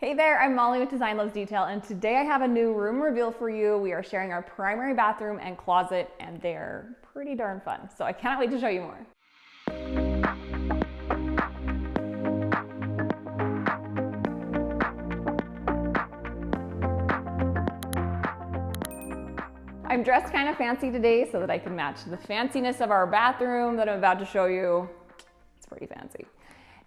Hey there, I'm Molly with Design Loves Detail, and today I have a new room reveal for you. We are sharing our primary bathroom and closet, and they're pretty darn fun. So I cannot wait to show you more. I'm dressed kind of fancy today so that I can match the fanciness of our bathroom that I'm about to show you. It's pretty fancy.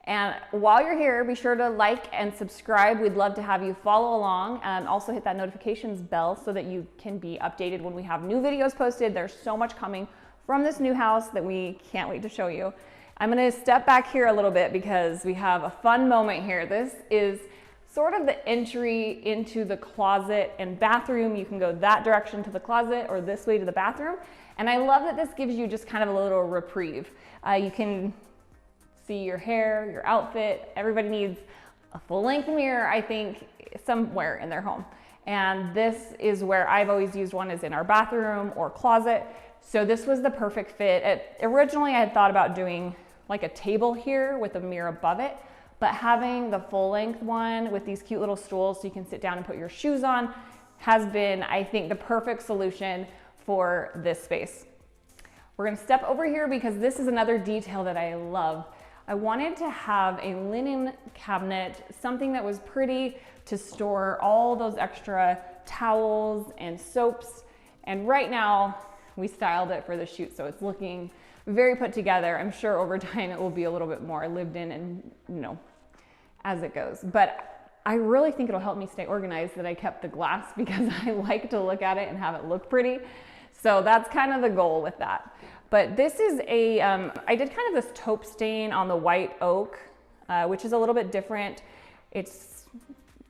And while you're here, be sure to like and subscribe. We'd love to have you follow along, and also hit that notifications bell so that you can be updated when we have new videos posted. There's so much coming from this new house that we can't wait to show you. I'm gonna step back here a little bit because we have a fun moment here. This is sort of the entry into the closet and bathroom. You can go that direction to the closet or this way to the bathroom. And I love that this gives you just kind of a little reprieve. You can see your hair, your outfit. Everybody needs a full-length mirror, I think, somewhere in their home. And this is where I've always used one, is in our bathroom or closet. So this was the perfect fit. Originally, I had thought about doing like a table here with a mirror above it, but having the full-length one with these cute little stools so you can sit down and put your shoes on has been, I think, the perfect solution for this space. We're gonna step over here because this is another detail that I love. I wanted to have a linen cabinet, something that was pretty to store all those extra towels and soaps. And right now, we styled it for the shoot, so it's looking very put together. I'm sure over time it will be a little bit more lived in and, you know, as it goes. But I really think it'll help me stay organized that I kept the glass because I like to look at it and have it look pretty. So that's kind of the goal with that. But this is a, I did kind of this taupe stain on the white oak, which is a little bit different. It's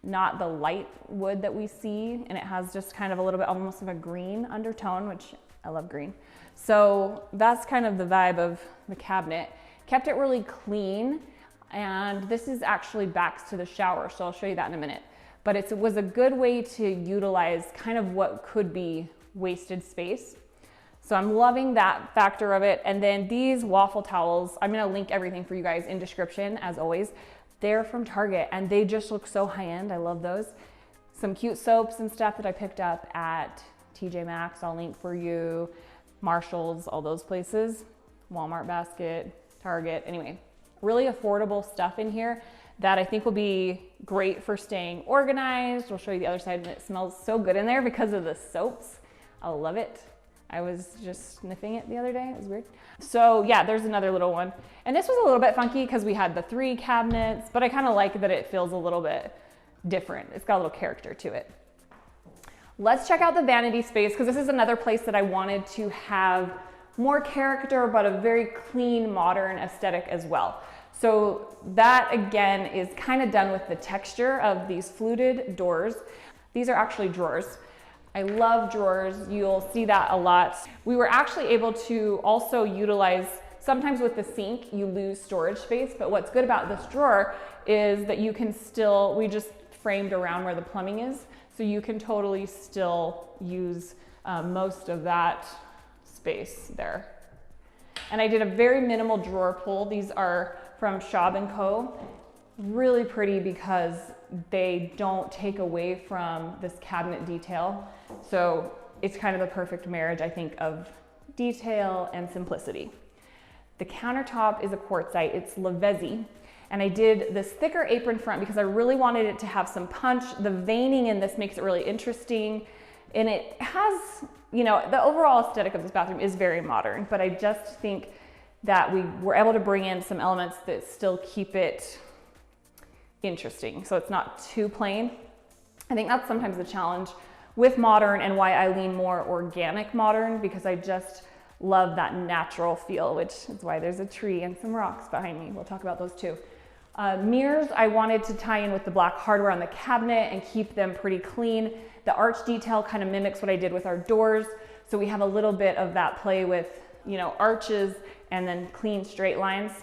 not the light wood that we see, and it has just kind of a little bit almost of a green undertone, which I love green. So that's kind of the vibe of the cabinet. Kept it really clean, and this is actually backs to the shower, so I'll show you that in a minute. But it was a good way to utilize kind of what could be wasted space. So I'm loving that factor of it. And then these waffle towels, I'm gonna link everything for you guys in description as always. They're from Target and they just look so high-end. I love those. Some cute soaps and stuff that I picked up at TJ Maxx, I'll link for you. Marshall's, all those places. Walmart basket, Target, anyway. Really affordable stuff in here that I think will be great for staying organized. We'll show you the other side, and it smells so good in there because of the soaps. I love it. I was just sniffing it the other day, it was weird. So yeah, there's another little one. And this was a little bit funky because we had the 3 cabinets, but I kind of like that it feels a little bit different. It's got a little character to it. Let's check out the vanity space because this is another place that I wanted to have more character, but a very clean, modern aesthetic as well. So that again is kind of done with the texture of these fluted doors. These are actually drawers. I love drawers. You'll see that a lot. We were actually able to also utilize, sometimes with the sink, you lose storage space, but what's good about this drawer is that you can still, we just framed around where the plumbing is, so you can totally still use most of that space there. And I did a very minimal drawer pull. These are from Schaub & Co. Really pretty because they don't take away from this cabinet detail. So it's kind of the perfect marriage, I think, of detail and simplicity. The countertop is a quartzite, it's Lavezzi. And I did this thicker apron front because I really wanted it to have some punch. The veining in this makes it really interesting. And it has, you know, the overall aesthetic of this bathroom is very modern, but I just think that we were able to bring in some elements that still keep it interesting, so it's not too plain. I think that's sometimes the challenge with modern and why I lean more organic modern, because I just love that natural feel, which is why there's a tree and some rocks behind me. We'll talk about those too. Mirrors, I wanted to tie in with the black hardware on the cabinet and keep them pretty clean. The arch detail kind of mimics what I did with our doors, so we have a little bit of that play with, you know, arches and then clean straight lines,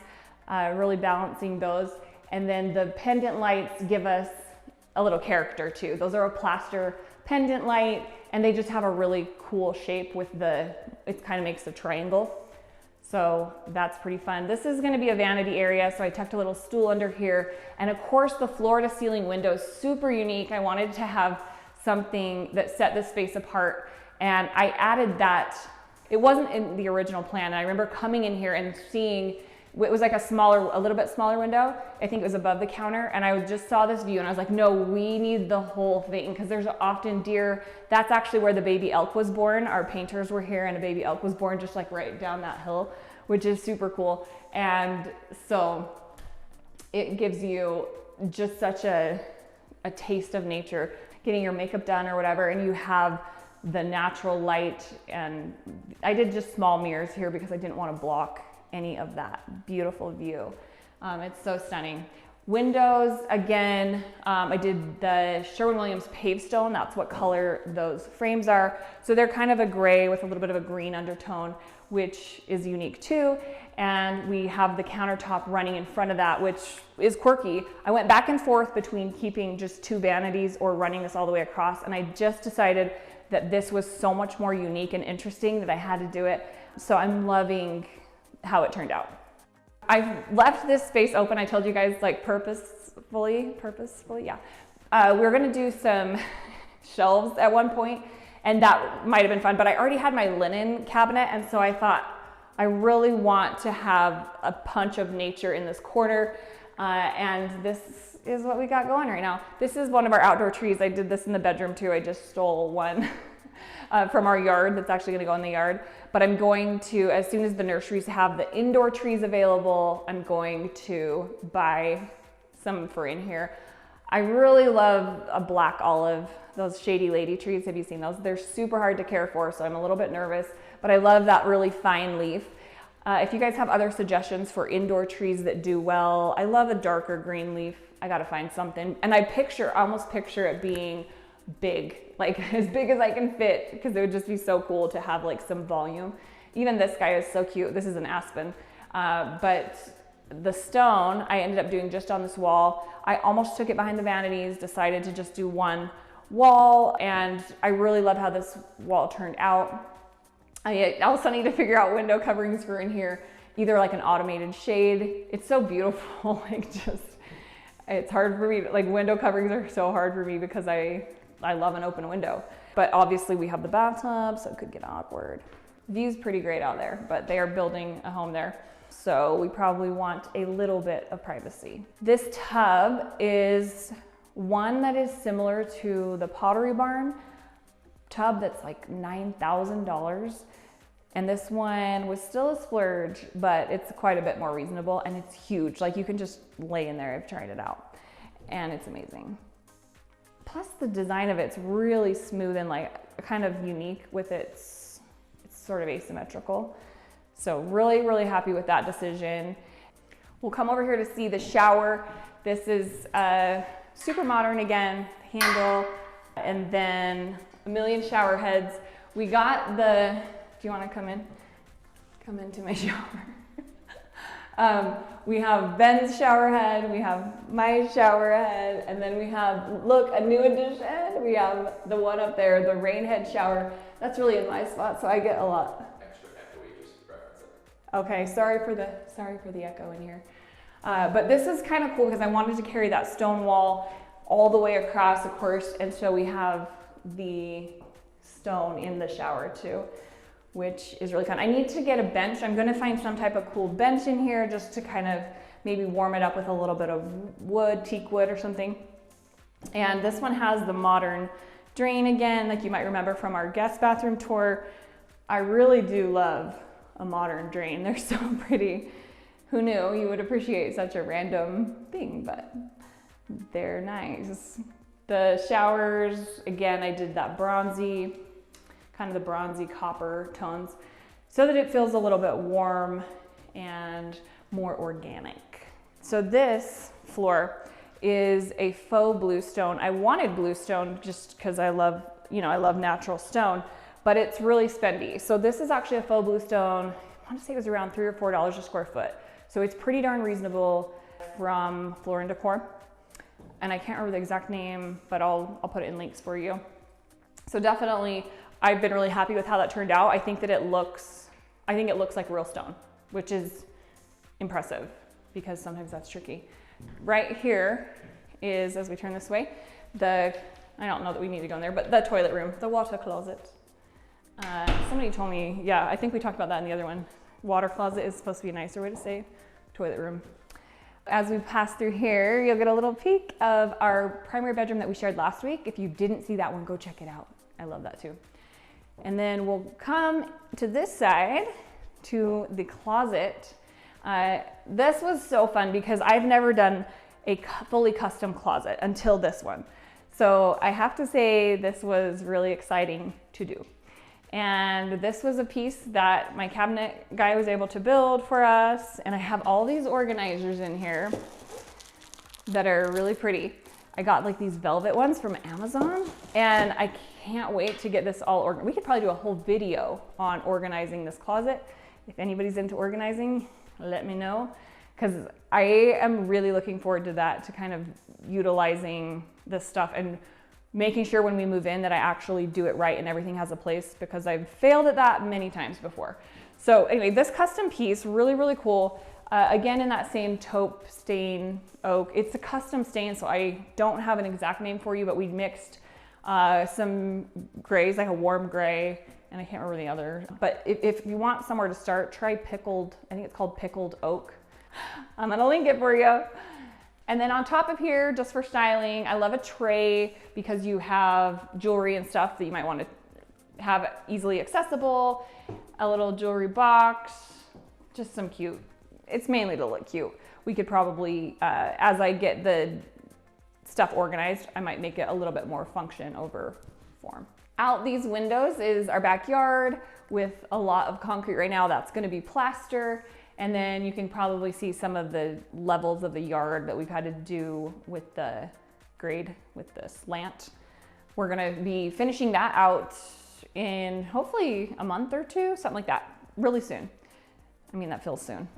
really balancing those. And then the pendant lights give us a little character too. Those are a plaster pendant light, and they just have a really cool shape with the, it kind of makes a triangle. So that's pretty fun. This is gonna be a vanity area, so I tucked a little stool under here. And of course, the floor to ceiling window is super unique. I wanted to have something that set this space apart, and I added that. It wasn't in the original plan, and I remember coming in here and seeing, it was like a little bit smaller window. I think it was above the counter, and I just saw this view and I was like, no, we need the whole thing, because there's often deer. That's actually where the baby elk was born. Our painters were here and a baby elk was born just like right down that hill, which is super cool. And so it gives you just such a taste of nature, getting your makeup done or whatever, and you have the natural light. And I did just small mirrors here because I didn't want to block any of that beautiful view. It's so stunning. Windows, again, I did the Sherwin-Williams pavestone. That's what color those frames are. So they're kind of a gray with a little bit of a green undertone, which is unique too. And we have the countertop running in front of that, which is quirky. I went back and forth between keeping just 2 vanities or running this all the way across, and I just decided that this was so much more unique and interesting that I had to do it. So I'm loving how it turned out. I've left this space open. I told you guys, like, purposefully, yeah. We were gonna do some shelves at one point, and that might have been fun, but I already had my linen cabinet, and so I thought, I really want to have a punch of nature in this corner, and this is what we got going right now. This is one of our outdoor trees. I did this in the bedroom too. I just stole one from our yard that's actually gonna go in the yard. But I'm going to, as soon as the nurseries have the indoor trees available, I'm going to buy some for in here. I really love a black olive, those shady lady trees. Have you seen those? They're super hard to care for, so I'm a little bit nervous, but I love that really fine leaf. If you guys have other suggestions for indoor trees that do well, I love a darker green leaf. I gotta find something. And I almost picture it being big, like as big as I can fit, because it would just be so cool to have like some volume. Even this guy is so cute. This is an aspen, but the stone I ended up doing just on this wall. I almost took it behind the vanities, decided to just do one wall, and I really love how this wall turned out. I also need to figure out window coverings for in here, either like an automated shade. It's so beautiful, like it's hard for me, like window coverings are so hard for me because I love an open window. But obviously we have the bathtub, so it could get awkward. View's pretty great out there, but they are building a home there, so we probably want a little bit of privacy. This tub is one that is similar to the Pottery Barn tub that's like $9,000. And this one was still a splurge, but it's quite a bit more reasonable, and it's huge. Like, you can just lay in there. I've tried it out and it's amazing. Plus the design of it's really smooth and like kind of unique with it's sort of asymmetrical. So really, really happy with that decision. We'll come over here to see the shower. This is super modern again, handle, and then a million shower heads. We got the, do you want to come in? Come into my shower. We have Ben's shower head, we have my shower head, and then we have, look, a new addition. We have the one up there, the rain head shower. That's really in my spot, so I get a lot. Extra echoey, just reference it. Okay, sorry for the echo in here. But this is kind of cool because I wanted to carry that stone wall all the way across, of course, and so we have the stone in the shower too, which is really fun. I need to get a bench. I'm gonna find some type of cool bench in here just to kind of maybe warm it up with a little bit of wood, teak wood or something. And this one has the modern drain again, like you might remember from our guest bathroom tour. I really do love a modern drain. They're so pretty. Who knew you would appreciate such a random thing, but they're nice. The showers, again, I did that bronzy, kind of the bronzy copper tones, so that it feels a little bit warm and more organic. So this floor is a faux bluestone. I wanted bluestone just because I love, I love natural stone, but it's really spendy. So this is actually a faux bluestone. I want to say it was around $3 or $4 a square foot. So it's pretty darn reasonable from Floor & Decor. And I can't remember the exact name, but I'll put it in links for you. So definitely, I've been really happy with how that turned out. I think it looks like real stone. which is impressive because sometimes that's tricky. Right here is, as we turn this way, I don't know that we need to go in there, but the toilet room, the water closet. Somebody told me, yeah, I think we talked about that in the other one. Water closet is supposed to be a nicer way to say toilet room. As we pass through here, you'll get a little peek of our primary bedroom that we shared last week. If you didn't see that one, go check it out. I love that too. And then we'll come to this side to the closet. This was so fun because I've never done a fully custom closet until this one. So I have to say this was really exciting to do. And this was a piece that my cabinet guy was able to build for us. And I have all these organizers in here that are really pretty. I got like these velvet ones from Amazon, and I can't wait to get this all organized. We could probably do a whole video on organizing this closet. If anybody's into organizing, let me know, because I am really looking forward to that, to kind of utilizing this stuff and making sure when we move in that I actually do it right and everything has a place, because I've failed at that many times before. So anyway, this custom piece, really, really cool. Again, in that same taupe stain oak. It's a custom stain, so I don't have an exact name for you, but we mixed some grays, like a warm gray, and I can't remember the other. But if you want somewhere to start, try pickled, I think it's called pickled oak. I'm gonna link it for you. And then on top of here, just for styling, I love a tray because you have jewelry and stuff that you might want to have easily accessible. A little jewelry box, just some cute. It's mainly to look cute. We could probably, as I get the stuff organized, I might make it a little bit more function over form. Out these windows is our backyard with a lot of concrete right now. That's gonna be plaster. And then you can probably see some of the levels of the yard that we've had to do with the grade, with the slant. We're gonna be finishing that out in hopefully a month or two, something like that, really soon. I mean, that feels soon.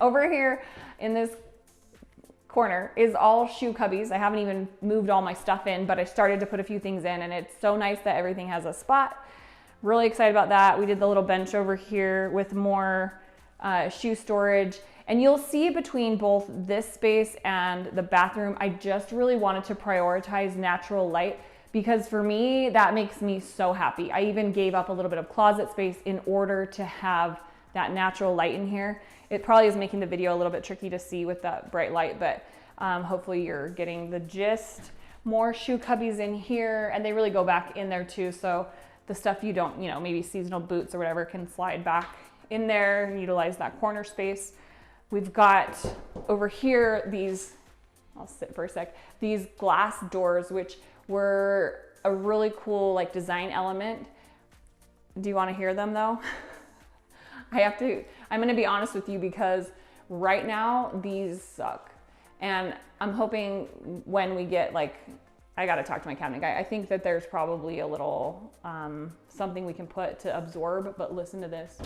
Over here in this corner is all shoe cubbies. I haven't even moved all my stuff in, but I started to put a few things in, and it's so nice that everything has a spot. Really excited about that. We did the little bench over here with more shoe storage, and you'll see between both this space and the bathroom, I just really wanted to prioritize natural light, because for me, that makes me so happy. I even gave up a little bit of closet space in order to have that natural light in here. It probably is making the video a little bit tricky to see with that bright light, but hopefully you're getting the gist. More shoe cubbies in here, and they really go back in there too, so the stuff you don't, maybe seasonal boots or whatever, can slide back in there and utilize that corner space. We've got over here these, I'll sit for a sec, these glass doors, which were a really cool design element. Do you want to hear them though? I'm gonna be honest with you, because right now these suck. And I'm hoping when we get I gotta talk to my cabinet guy. I think that there's probably a little something we can put to absorb, but listen to this.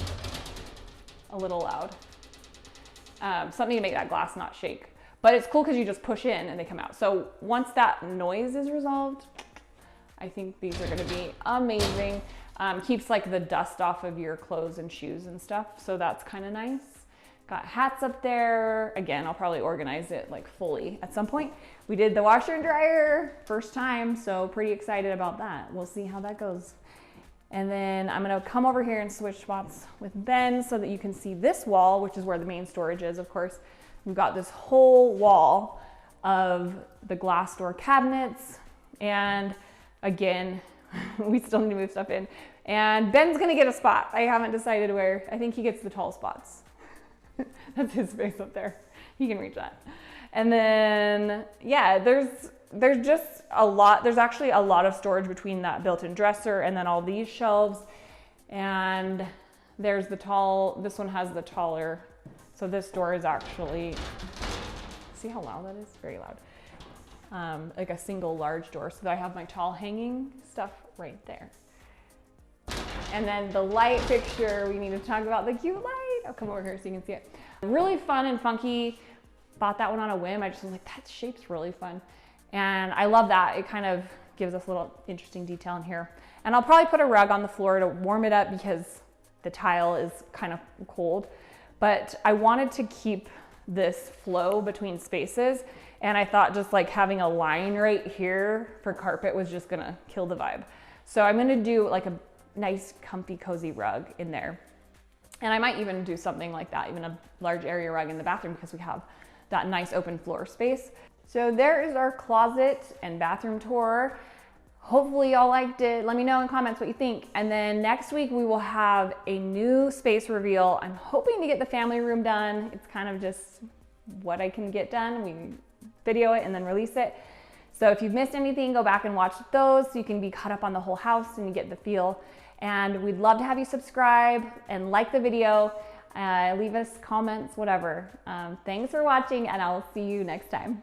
A little loud. Something to make that glass not shake. But it's cool because you just push in and they come out. So once that noise is resolved, I think these are gonna be amazing. Keeps the dust off of your clothes and shoes and stuff. So that's kind of nice. Got hats up there. Again, I'll probably organize it fully at some point. We did the washer and dryer first time, so pretty excited about that. We'll see how that goes. And then I'm gonna come over here and switch spots with Ben so that you can see this wall, which is where the main storage is, of course. We've got this whole wall of the glass door cabinets. And again, we still need to move stuff in. And Ben's gonna get a spot. I haven't decided where. I think he gets the tall spots. That's his space up there. He can reach that. And then, yeah, there's just a lot. There's actually a lot of storage between that built-in dresser and then all these shelves. And there's this one has the taller. So this door is actually, see how loud that is? Very loud. Like a single large door. So that I have my tall hanging stuff right there. And then the light fixture, we need to talk about the cute light. I'll come over here so you can see it. Really fun and funky. Bought that one on a whim. I just was like, that shape's really fun. And I love that. It kind of gives us a little interesting detail in here. And I'll probably put a rug on the floor to warm it up because the tile is kind of cold. but I wanted to keep this flow between spaces, and I thought just like having a line right here for carpet was just gonna kill the vibe. So I'm gonna do like a nice comfy cozy rug in there. And I might even do something like that, even a large area rug in the bathroom, because we have that nice open floor space. So there is our closet and bathroom tour. Hopefully y'all liked it. Let me know in comments what you think. And then next week we will have a new space reveal. I'm hoping to get the family room done. It's kind of just what I can get done. We video it and then release it. So if you've missed anything, go back and watch those so you can be caught up on the whole house and you get the feel. And we'd love to have you subscribe and like the video, leave us comments, whatever. Thanks for watching, and I'll see you next time.